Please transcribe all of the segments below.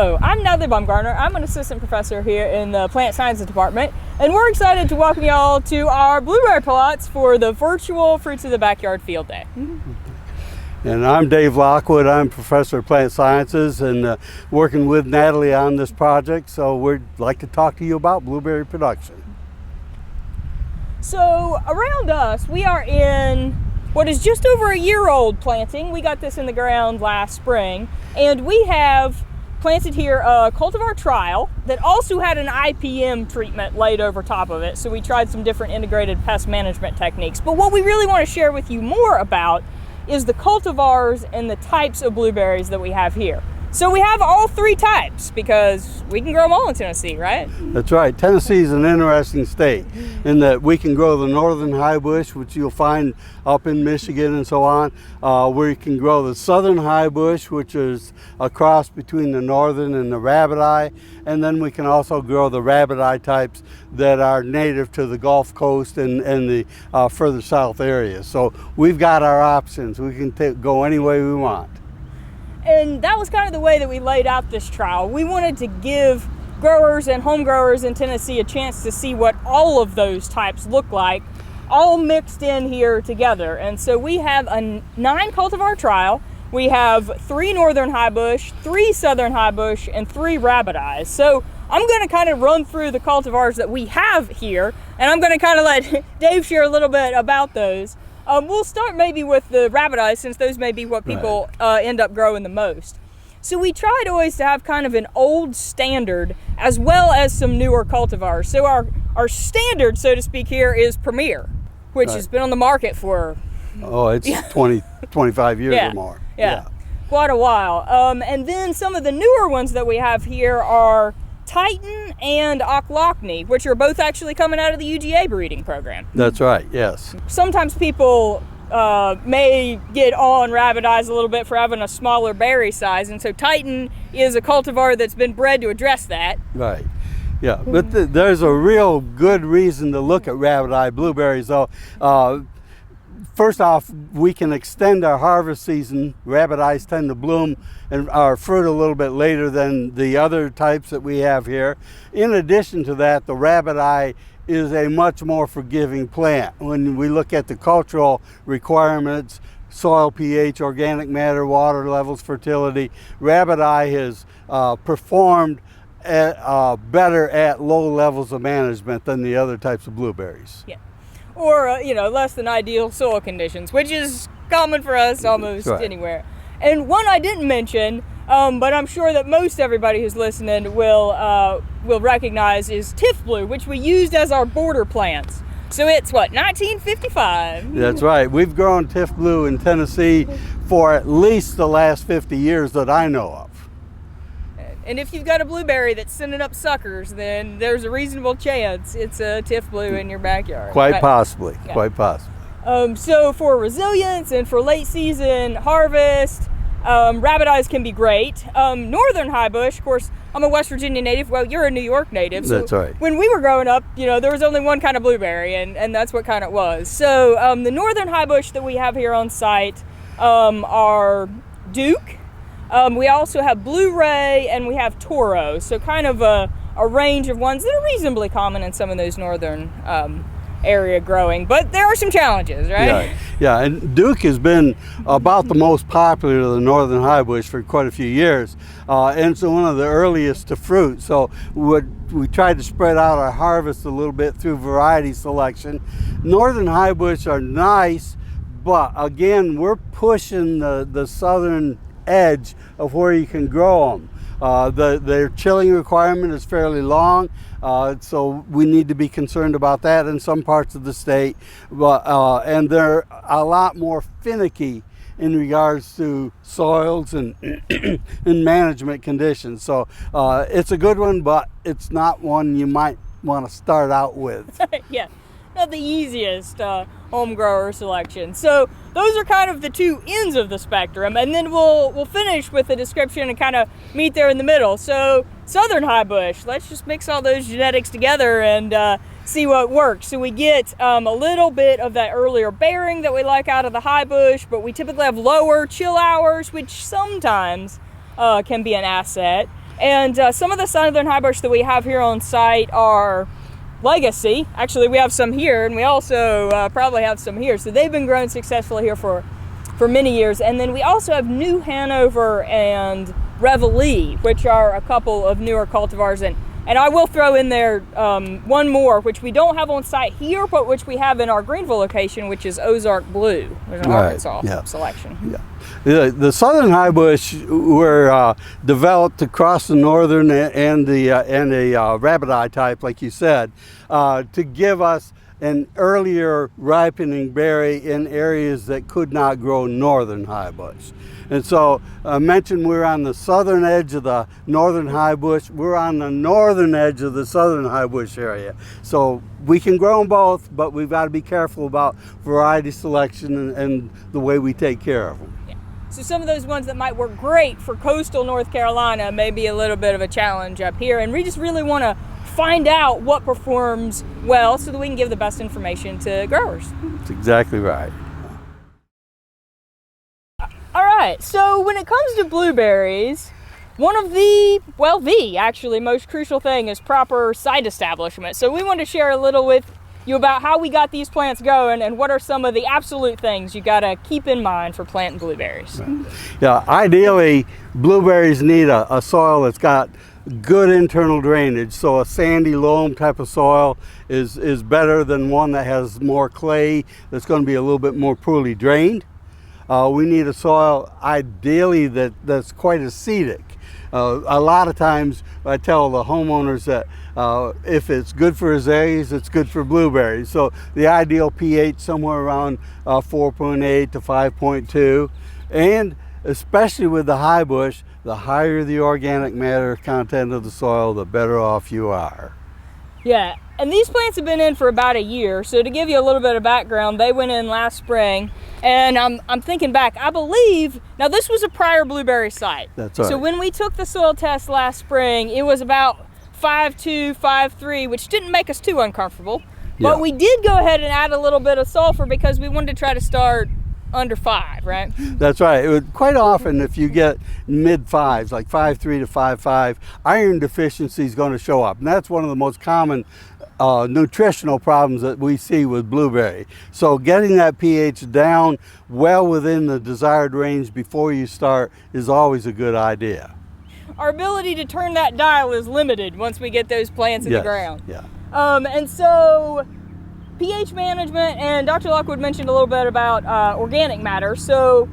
Hello, I'm Natalie Bumgarner. I'm an assistant professor here in the plant sciences department, and we're excited to welcome y'all to our blueberry plots for the virtual Fruits of the Backyard Field Day. And I'm Dave Lockwood. I'm professor of plant sciences and working with Natalie on this project. So we'd like to talk to you about blueberry production. So around us, we are in what is just over a year-old planting. We got this in the ground last spring, and we have planted here a cultivar trial that also had an IPM treatment laid over top of it. So we tried some different integrated pest management techniques. But what we really want to share with you more about is the cultivars and the types of blueberries that we have here. So we have all three types because we can grow them all in Tennessee, right? That's right. Tennessee is an interesting state in that we can grow the northern high bush, which you'll find up in Michigan and so on. We can grow the southern high bush, which is a cross between the northern and the rabbit eye. And then we can also grow the rabbit eye types that are native to the Gulf Coast and the further south areas. So we've got our options. We can go any way we want. And that was kind of the way that we laid out this trial. We wanted to give growers and home growers in Tennessee a chance to see what all of those types look like, all mixed in here together. And so we have a 9 cultivar trial. We have 3 northern high bush, 3 southern high bush, and 3 rabbit eyes. So I'm going to kind of run through the cultivars that we have here, and I'm going to kind of let Dave share a little bit about those. We'll start maybe with the rabbit eyes, since those may be what people end up growing the most. So we tried always to have kind of an old standard as well as some newer cultivars. So our standard, so to speak, here is Premier, which has been on the market for... Oh, it's 25 years or more. Yeah, quite a while. And then some of the newer ones that we have here are Titan and Ochlocny, which are both actually coming out of the UGA breeding program. That's right, yes. Sometimes people may get on rabbit eyes a little bit for having a smaller berry size, and so Titan is a cultivar that's been bred to address that. Right. Yeah, but there's a real good reason to look at rabbit eye blueberries, though. First off, we can extend our harvest season. Rabbit eyes tend to bloom and our fruit a little bit later than the other types that we have here. In addition to that, the rabbit eye is a much more forgiving plant. When we look at the cultural requirements, soil pH, organic matter, water levels, fertility, rabbit eye has performed better at low levels of management than the other types of blueberries. Yeah. Or, less than ideal soil conditions, which is common for us almost anywhere. And one I didn't mention, but I'm sure that most everybody who's listening will recognize, is Tiff Blue, which we used as our border plants. So it's, 1955? That's right. We've grown Tiff Blue in Tennessee for at least the last 50 years that I know of. And if you've got a blueberry that's sending up suckers, then there's a reasonable chance it's a Tiff Blue in your backyard. Quite possibly, quite possibly. So for resilience and for late season harvest, rabbit eyes can be great. Northern high bush, of course, I'm a West Virginia native. Well, you're a New York native. So that's right. When we were growing up, there was only one kind of blueberry, and that's what kind it was. So the northern high bush that we have here on site are Duke. We also have Blue Ray and we have Toro, so kind of a range of ones that are reasonably common in some of those northern area growing, but there are some challenges, right? Yeah, and Duke has been about the most popular of the northern high bush for quite a few years, and so one of the earliest to fruit. So we tried to spread out our harvest a little bit through variety selection. Northern high bush are nice, but again, we're pushing the southern edge of where you can grow them. Their chilling requirement is fairly long, so we need to be concerned about that in some parts of the state. And they're a lot more finicky in regards to soils and and management conditions. So it's a good one, but it's not one you might want to start out with. Yeah. Not the easiest home grower selection. So those are kind of the two ends of the spectrum, and then we'll finish with a description and kind of meet there in the middle. So southern high bush, let's just mix all those genetics together and see what works. So we get a little bit of that earlier bearing that we like out of the high bush, but we typically have lower chill hours, which sometimes can be an asset. And some of the southern high bush that we have here on site are legacy. Actually, we have some here, and we also probably have some here. So they've been grown successfully here for many years. And then we also have New Hanover and Reveille, which are a couple of newer cultivars. And I will throw in there one more, which we don't have on site here, but which we have in our Greenville location, which is Ozark Blue, which is an Arkansas selection. Yeah. The southern high bush were developed across the northern and the rabbit eye type, like you said, to give us an earlier ripening berry in areas that could not grow northern high bush. And so I mentioned we're on the southern edge of the northern high bush. We're on the northern edge of the southern high bush area. So we can grow them both, but we've got to be careful about variety selection and the way we take care of them. Yeah. So some of those ones that might work great for coastal North Carolina may be a little bit of a challenge up here. And we just really want to find out what performs well so that we can give the best information to growers. That's exactly right. All right, so when it comes to blueberries, one of the actually most crucial thing is proper site establishment. So we want to share a little with you about how we got these plants going and what are some of the absolute things you got to keep in mind for planting blueberries. Right. Yeah, ideally, blueberries need a soil that's got good internal drainage. So a sandy loam type of soil is better than one that has more clay that's going to be a little bit more poorly drained. We need a soil ideally that's quite acidic. A lot of times I tell the homeowners that if it's good for azaleas, it's good for blueberries. So the ideal pH somewhere around 4.8 to 5.2, and especially with the high bush, the higher the organic matter content of the soil, the better off you are. Yeah, and these plants have been in for about a year. So to give you a little bit of background, they went in last spring, and I'm thinking back, I believe, now this was a prior blueberry site. That's right. So when we took the soil test last spring, it was about 5.2, 5.3, which didn't make us too uncomfortable. But we did go ahead and add a little bit of sulfur because we wanted to try to start under 5, right? That's right. Quite often if you get mid 5s, like 5.3 to 5.5, iron deficiency is going to show up. And that's one of the most common nutritional problems that we see with blueberry. So getting that pH down well within the desired range before you start is always a good idea. Our ability to turn that dial is limited once we get those plants in the ground. Yeah. And so pH management, and Dr. Lockwood mentioned a little bit about organic matter. So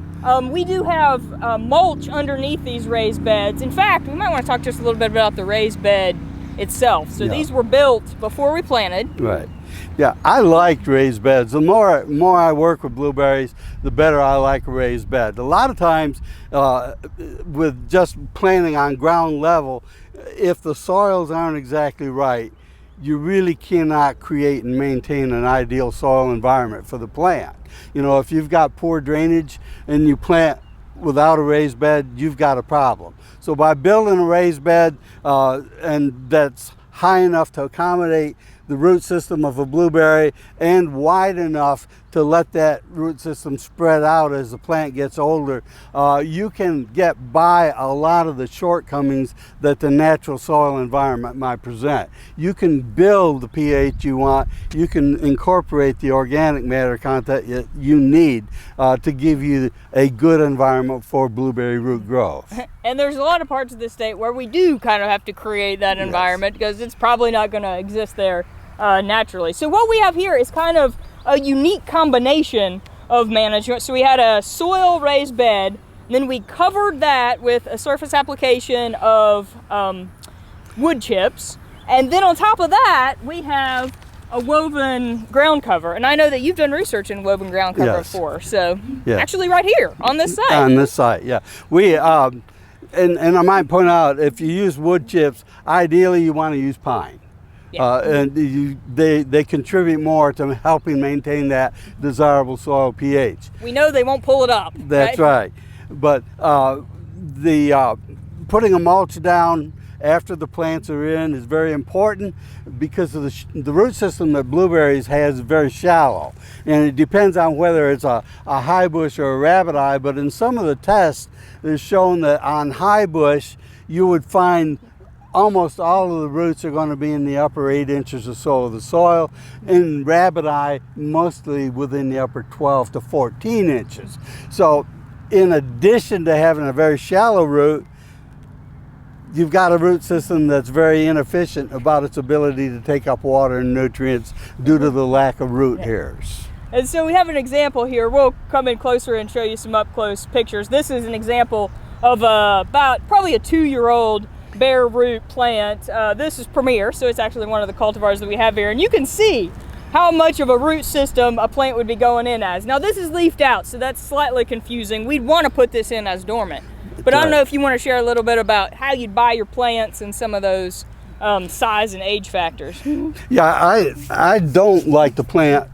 we do have mulch underneath these raised beds. In fact, we might want to talk just a little bit about the raised bed itself. So these were built before we planted. Right. Yeah, I like raised beds. The more I work with blueberries, the better I like a raised bed. A lot of times with just planting on ground level, if the soils aren't exactly right, you really cannot create and maintain an ideal soil environment for the plant. You know, if you've got poor drainage and you plant without a raised bed, you've got a problem. So by building a raised bed and that's high enough to accommodate the root system of a blueberry and wide enough to let that root system spread out as the plant gets older, you can get by a lot of the shortcomings that the natural soil environment might present. You can build the pH you want, you can incorporate the organic matter content you need to give you a good environment for blueberry root growth. And there's a lot of parts of the state where we do kind of have to create that environment because it's probably not going to exist there naturally. So what we have here is kind of a unique combination of management. So we had a soil raised bed, then we covered that with a surface application of wood chips, and then on top of that we have a woven ground cover. And I know that you've done research in woven ground cover before, so actually right here on this site. On this site, yeah. We and I might point out, if you use wood chips, ideally you want to use pine. And they contribute more to helping maintain that desirable soil pH. We know they won't pull it up. That's right. But putting a mulch down after the plants are in is very important because of the root system that blueberries has is very shallow. And it depends on whether it's a high bush or a rabbit eye, but in some of the tests, it's shown that on high bush, you would find almost all of the roots are going to be in the upper 8 inches or so of the soil. In rabbit eye, mostly within the upper 12 to 14 inches. So in addition to having a very shallow root, you've got a root system that's very inefficient about its ability to take up water and nutrients due to the lack of root hairs. And so we have an example here. We'll come in closer and show you some up-close pictures. This is an example of probably a 2-year-old bare root plant. This is Premier, so it's actually one of the cultivars that we have here. And you can see how much of a root system a plant would be going in as. Now this is leafed out, so that's slightly confusing. We'd want to put this in as dormant. But I don't know if you want to share a little bit about how you'd buy your plants and some of those size and age factors. Yeah, I don't like to plant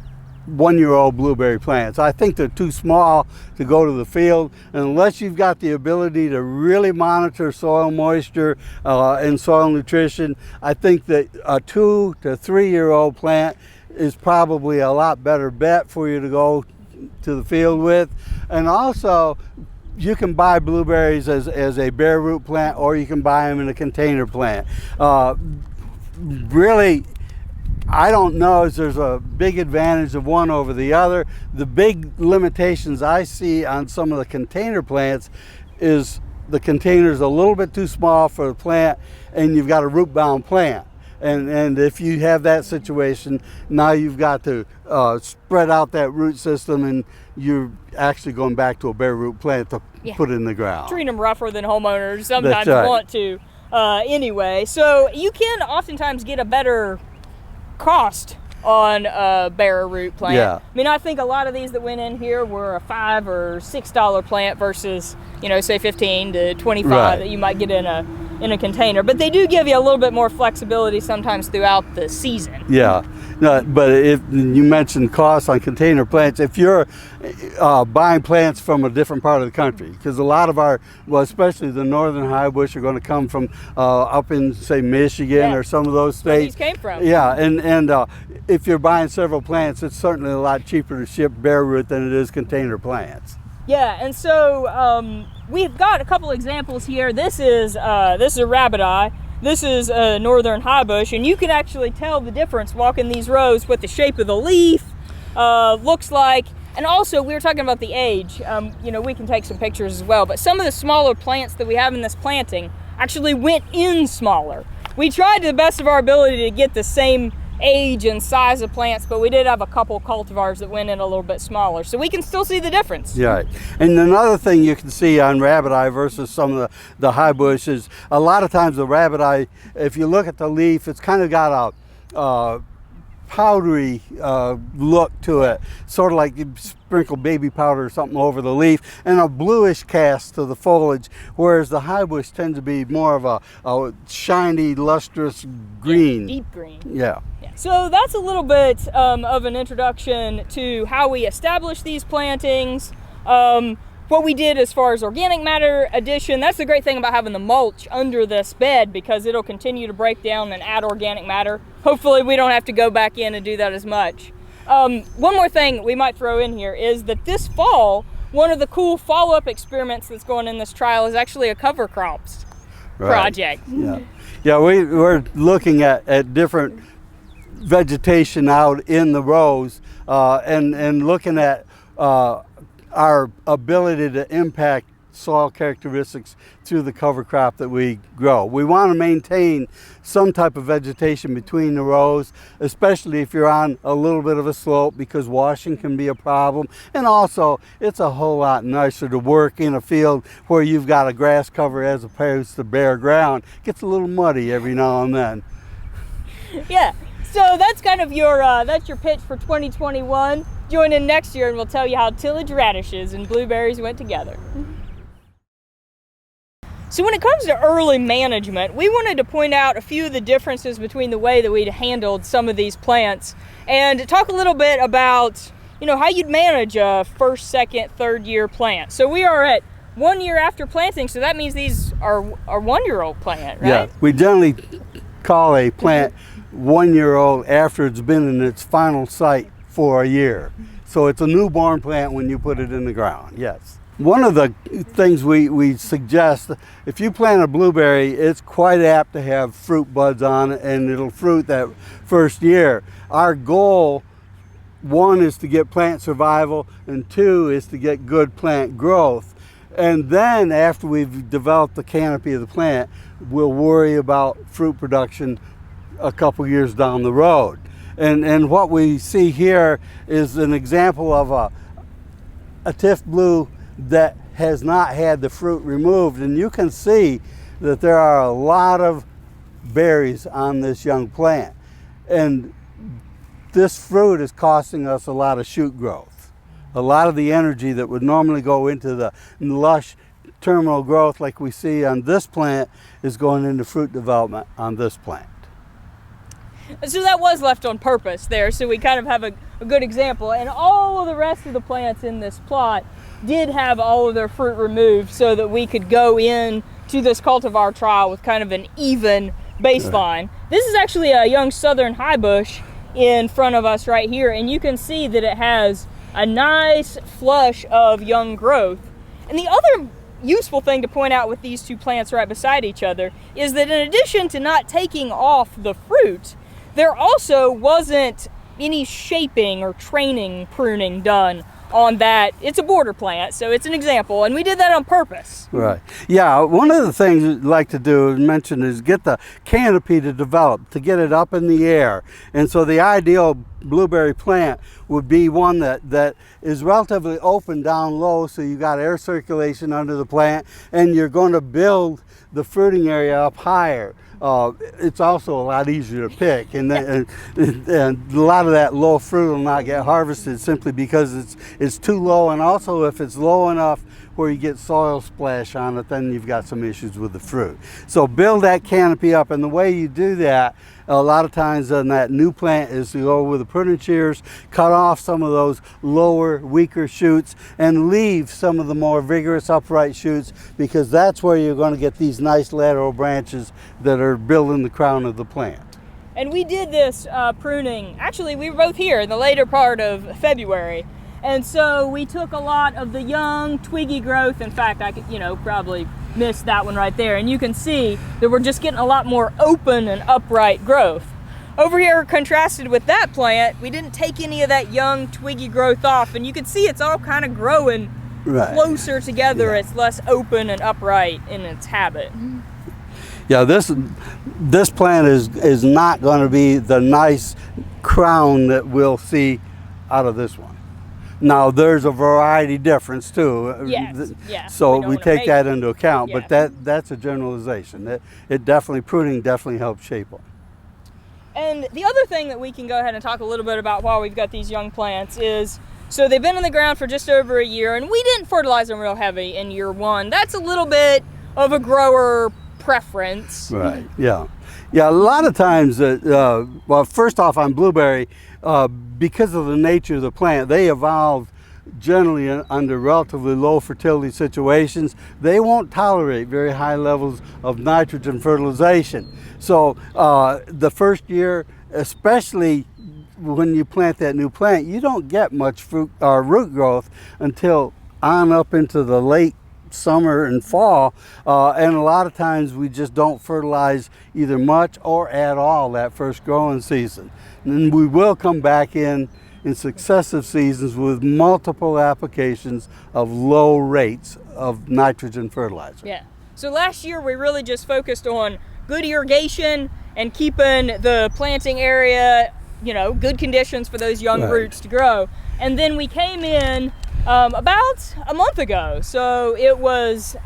1-year-old blueberry plants. I think they're too small to go to the field, and unless you've got the ability to really monitor soil moisture and soil nutrition, I think that a 2 to 3-year-old plant is probably a lot better bet for you to go to the field with. And also, you can buy blueberries as a bare root plant, or you can buy them in a container plant. Really, I don't know if there's a big advantage of one over the other. The big limitations I see on some of the container plants is the container's a little bit too small for the plant, and you've got a root-bound plant. And if you have that situation, now you've got to spread out that root system, and you're actually going back to a bare root plant to put in the ground. Treat them rougher than homeowners sometimes want to anyway. So you can oftentimes get a better cost on a bare root plant. Yeah. I mean, I think a lot of these that went in here were a $5 or $6 plant versus, you know, say 15 to 25 that you might get in a container. But they do give you a little bit more flexibility sometimes throughout the season. Yeah. No, but if you mentioned costs on container plants, if you're buying plants from a different part of the country, because a lot of our, well, especially the northern high bush, are going to come from up in, say, Michigan or some of those states. Where these came from. Yeah, and if you're buying several plants, it's certainly a lot cheaper to ship bare root than it is container plants. Yeah, and so we've got a couple examples here. This is a rabbit eye. This is a northern high bush, and you can actually tell the difference walking these rows, what the shape of the leaf looks like. And also, we were talking about the age. You know, we can take some pictures as well, but some of the smaller plants that we have in this planting actually went in smaller. We tried to the best of our ability to get the same age and size of plants, but we did have a couple cultivars that went in a little bit smaller, so we can still see the difference. Yeah, and another thing you can see on rabbit eye versus some of the high bush is a lot of times the rabbit eye, if you look at the leaf, it's kind of got a powdery look to it, sort of like you sprinkle baby powder or something over the leaf, and a bluish cast to the foliage, whereas the high bush tends to be more of a shiny, lustrous green. Deep green. Yeah. So that's a little bit of an introduction to how we establish these plantings, what we did as far as organic matter addition. That's the great thing about having the mulch under this bed, because it'll continue to break down and add organic matter. Hopefully we don't have to go back in and do that as much. One more thing we might throw in here is that this fall, one of the cool follow-up experiments that's going in this trial is actually a cover crops project. Yeah, we're looking at different vegetation out in the rows and looking at our ability to impact soil characteristics through the cover crop that we grow. We want to maintain some type of vegetation between the rows, especially if you're on a little bit of a slope, because washing can be a problem. And also, it's a whole lot nicer to work in a field where you've got a grass cover as opposed to bare ground. It gets a little muddy every now and then. Yeah, so that's kind of your pitch for 2021. Join in next year and we'll tell you how tillage radishes and blueberries went together. So when it comes to early management, we wanted to point out a few of the differences between the way that we'd handled some of these plants and talk a little bit about, you know, how you'd manage a first, second, third year plant. So we are at 1 year after planting, so that means these are 1-year-old plant, right? Yeah, we generally call a plant 1 year old after it's been in its final site for a year. So it's a newborn plant when you put it in the ground, yes. One of the things we suggest, if you plant a blueberry, it's quite apt to have fruit buds on it, and it'll fruit that first year. Our goal, one, is to get plant survival, and two, is to get good plant growth. And then after we've developed the canopy of the plant, we'll worry about fruit production a couple years down the road. And what we see here is an example of a Tiff Blue that has not had the fruit removed, and you can see that there are a lot of berries on this young plant, and this fruit is costing us a lot of shoot growth. A lot of the energy that would normally go into the lush terminal growth like we see on this plant is going into fruit development on this plant. So that was left on purpose there, so we kind of have a good example. And all of the rest of the plants in this plot did have all of their fruit removed so that we could go in to this cultivar trial with kind of an even baseline. This is actually a young southern high bush in front of us right here, and you can see that it has a nice flush of young growth. And the other useful thing to point out with these two plants right beside each other is that in addition to not taking off the fruit, there also wasn't any shaping or training pruning done on that. It's a border plant, so it's an example, and we did that on purpose. Right. Yeah, one of the things we'd like to do and mention is get the canopy to develop, to get it up in the air. And so the ideal blueberry plant would be one that is relatively open down low, so you got air circulation under the plant, and you're going to build the fruiting area up higher. It's also a lot easier to pick, and a lot of that low fruit will not get harvested simply because it's too low, and also if it's low enough where you get soil splash on it, then you've got some issues with the fruit. So build that canopy up, and the way you do that a lot of times on that new plant is to go with the pruning shears, cut off some of those lower, weaker shoots, and leave some of the more vigorous upright shoots, because that's where you're going to get these nice lateral branches that are building the crown of the plant. And we did this pruning, actually we were both here in the later part of February. And so we took a lot of the young twiggy growth. In fact, I could, probably missed that one right there. And you can see that we're just getting a lot more open and upright growth. Over here, contrasted with that plant, we didn't take any of that young twiggy growth off. And you can see it's all kind of growing closer together. Yeah. It's less open and upright in its habit. Yeah, this plant is not going to be the nice crown that we'll see out of this one. Now there's a variety difference too. Yes, yeah. So we take that into account, yeah. But that's a generalization. Pruning definitely helps shape them. And the other thing that we can go ahead and talk a little bit about while we've got these young plants is, so they've been in the ground for just over a year, and we didn't fertilize them real heavy in year one. That's a little bit of a grower preference. Right, yeah. Yeah, a lot of times, well, first off on blueberry, because of the nature of the plant, they evolved generally under relatively low fertility situations. They won't tolerate very high levels of nitrogen fertilization. So the first year, especially when you plant that new plant, you don't get much fruit or root growth until on up into the late summer and fall, and a lot of times we just don't fertilize either much or at all that first growing season. And we will come back in successive seasons with multiple applications of low rates of nitrogen fertilizer. Yeah. So last year we really just focused on good irrigation and keeping the planting area, good conditions for those young roots to grow. And then we came in about a month ago. So it was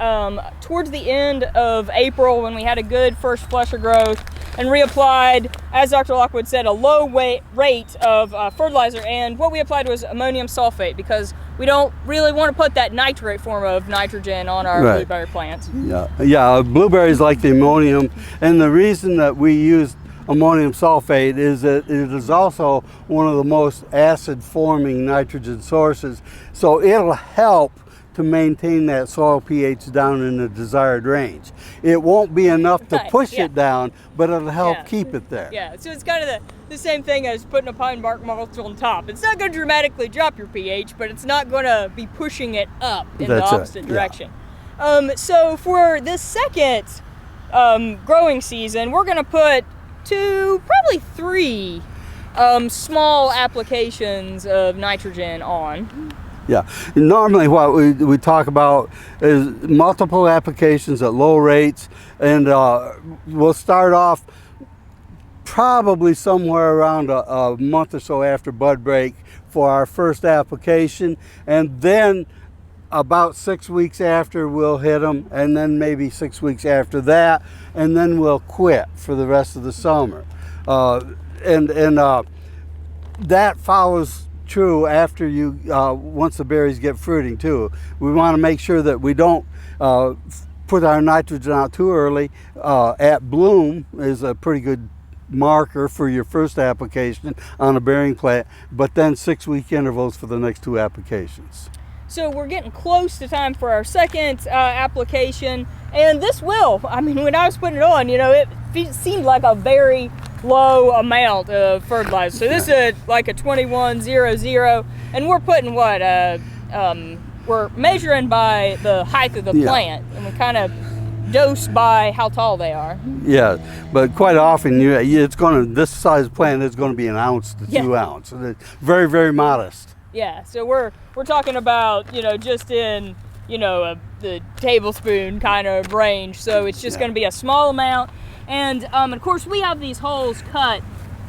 towards the end of April when we had a good first flush of growth and reapplied, as Dr. Lockwood said, a low rate of fertilizer. And what we applied was ammonium sulfate, because we don't really want to put that nitrate form of nitrogen on our blueberry plants. Yeah, blueberries like the ammonium, and the reason that we used ammonium sulfate is that it is also one of the most acid forming nitrogen sources, so it'll help to maintain that soil pH down in the desired range. It won't be enough to push it down, but it'll help keep it there. Yeah, so it's kind of the same thing as putting a pine bark mulch on top. It's not going to dramatically drop your pH, but it's not going to be pushing it up in the opposite direction. So for this second growing season, we're going to put probably three small applications of nitrogen on. Yeah, normally what we talk about is multiple applications at low rates, and we'll start off probably somewhere around a month or so after bud break for our first application, and then about 6 weeks after we'll hit them, and then maybe 6 weeks after that, and then we'll quit for the rest of the summer. That follows true after you once the berries get fruiting too. We want to make sure that we don't put our nitrogen out too early. At bloom is a pretty good marker for your first application on a bearing plant, but then 6 week intervals for the next two applications. So we're getting close to time for our second application, and this will, I mean, when I was putting it on, you know, it seemed like a very low amount of fertilizer. So this is like a 2100, and we're putting what? We're measuring by the height of the plant, and we kind of dose by how tall they are. Yeah, but quite often this size plant is going to be an ounce to 2 ounces. It's very, very modest. Yeah, so we're talking about, you know, just in, you know, the tablespoon kind of range. So it's just going to be a small amount. And of course, we have these holes cut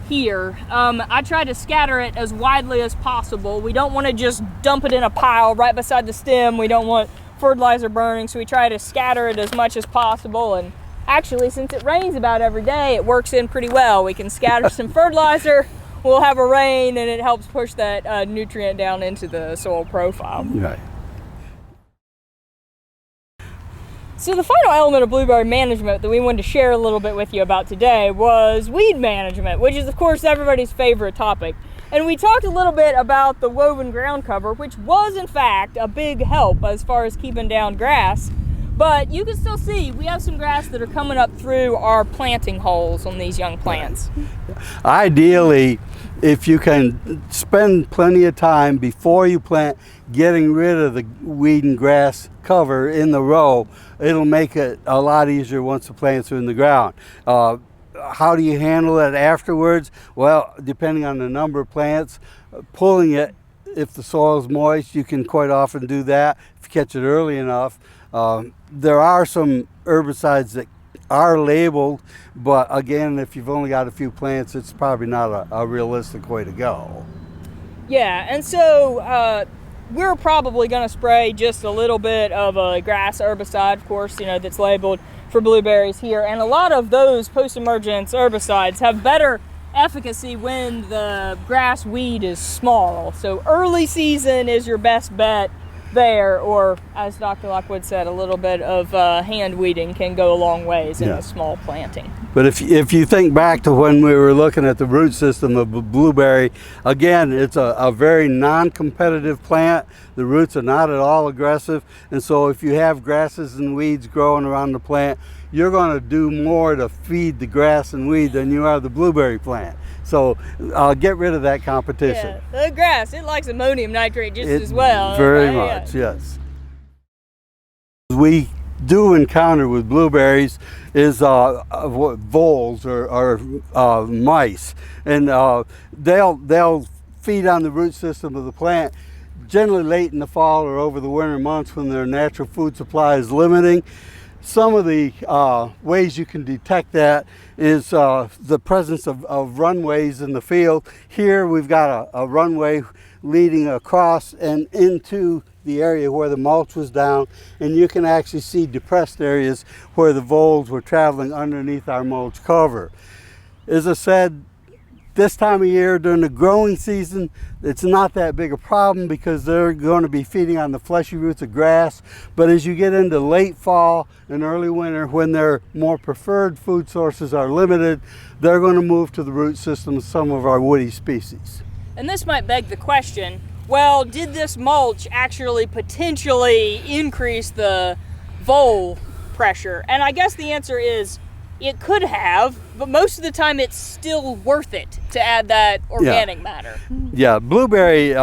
here. I try to scatter it as widely as possible. We don't want to just dump it in a pile right beside the stem. We don't want fertilizer burning, so we try to scatter it as much as possible. And actually, since it rains about every day, it works in pretty well. We can scatter some fertilizer, we'll have a rain, and it helps push that nutrient down into the soil profile. Right. So the final element of blueberry management that we wanted to share a little bit with you about today was weed management, which is of course everybody's favorite topic. And we talked a little bit about the woven ground cover, which was in fact a big help as far as keeping down grass. But you can still see we have some grass that are coming up through our planting holes on these young plants. Ideally, if you can spend plenty of time before you plant getting rid of the weed and grass cover in the row, it'll make it a lot easier once the plants are in the ground. How do you handle it afterwards? Well, depending on the number of plants, pulling it, if the soil is moist, you can quite often do that if you catch it early enough. There are some herbicides that are labeled, but again, if you've only got a few plants, it's probably not a realistic way to go. Yeah, and so we're probably going to spray just a little bit of a grass herbicide, of course, you know, that's labeled for blueberries here. And a lot of those post-emergence herbicides have better efficacy when the grass weed is small. So early season is your best bet there, or as Dr. Lockwood said, a little bit of hand weeding can go a long ways in the small planting. But if you think back to when we were looking at the root system of a blueberry, again, it's a very non-competitive plant. The roots are not at all aggressive, and so if you have grasses and weeds growing around the plant, you're going to do more to feed the grass and weed than you are the blueberry plant. So get rid of that competition. Yeah, the grass, it likes ammonium nitrate just as well. Very much, yes. We do encounter with blueberries is voles or mice, and they'll feed on the root system of the plant generally late in the fall or over the winter months when their natural food supply is limiting. Some of the ways you can detect that is the presence of runways in the field. Here we've got a runway leading across and into the area where the mulch was down, and you can actually see depressed areas where the voles were traveling underneath our mulch cover. As I said, this time of year during the growing season, it's not that big a problem because they're going to be feeding on the fleshy roots of grass. But as you get into late fall and early winter, when their more preferred food sources are limited, they're going to move to the root system of some of our woody species. And this might beg the question, well, did this mulch actually potentially increase the vole pressure? And I guess the answer is it could have, but most of the time it's still worth it to add that organic matter. Yeah, blueberry,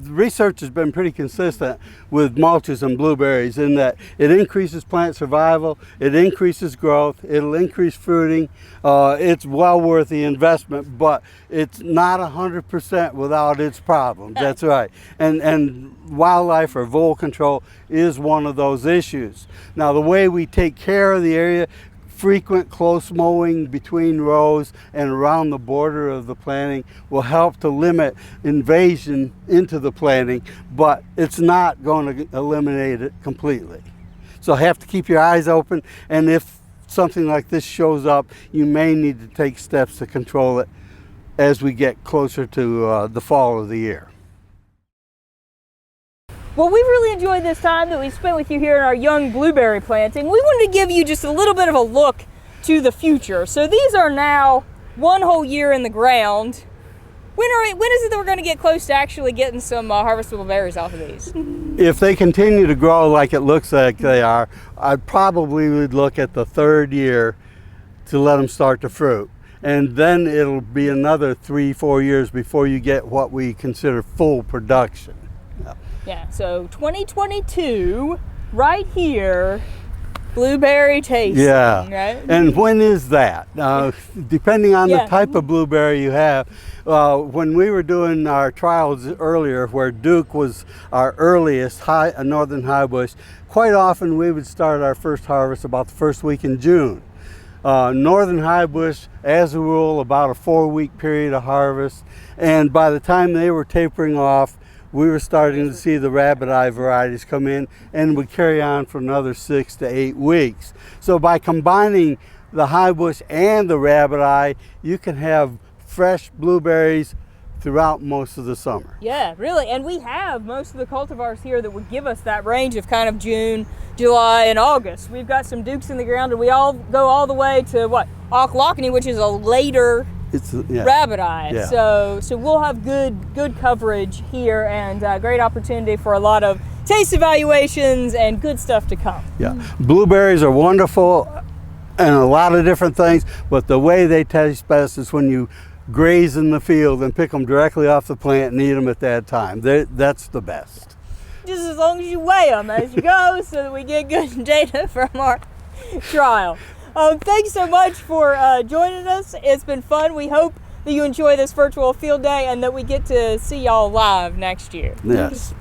research has been pretty consistent with mulches and blueberries in that it increases plant survival, it increases growth, it'll increase fruiting. It's well worth the investment, but it's not 100% without its problems. That's right. And wildlife or vole control is one of those issues. Now, the way we take care of the area, frequent close mowing between rows and around the border of the planting will help to limit invasion into the planting, but it's not going to eliminate it completely. So have to keep your eyes open, and if something like this shows up, you may need to take steps to control it as we get closer to the fall of the year. Well, we really enjoyed this time that we spent with you here in our young blueberry planting. We wanted to give you just a little bit of a look to the future. So these are now 1 whole year in the ground. When is it that we're going to get close to actually getting some harvestable berries off of these? If they continue to grow like it looks like they are, I probably would look at the 3rd year to let them start to fruit. And then it'll be another 3-4 years before you get what we consider full production. Yeah, so 2022, right here, blueberry tasting, right? And when is that? Depending on the type of blueberry you have. When we were doing our trials earlier, where Duke was our earliest northern high bush, quite often we would start our first harvest about the first week in June. Northern high bush, as a rule, about a 4-week period of harvest, and by the time they were tapering off, we were starting to see the rabbit eye varieties come in, and would carry on for another 6 to 8 weeks. So by combining the high bush and the rabbit eye, you can have fresh blueberries throughout most of the summer. Yeah, really, and we have most of the cultivars here that would give us that range of kind of June, July, and August. We've got some Dukes in the ground, and we all go all the way to what, Lockwood, which is a later rabbit eye. Yeah. So we'll have good coverage here, and great opportunity for a lot of taste evaluations and good stuff to come. Yeah, blueberries are wonderful and a lot of different things, but the way they taste best is when you graze in the field and pick them directly off the plant and eat them at that time. That's the best. Just as long as you weigh them as you go, so that we get good data from our trial. Thanks so much for joining us. It's been fun. We hope that you enjoy this virtual field day and that we get to see y'all live next year. Yes.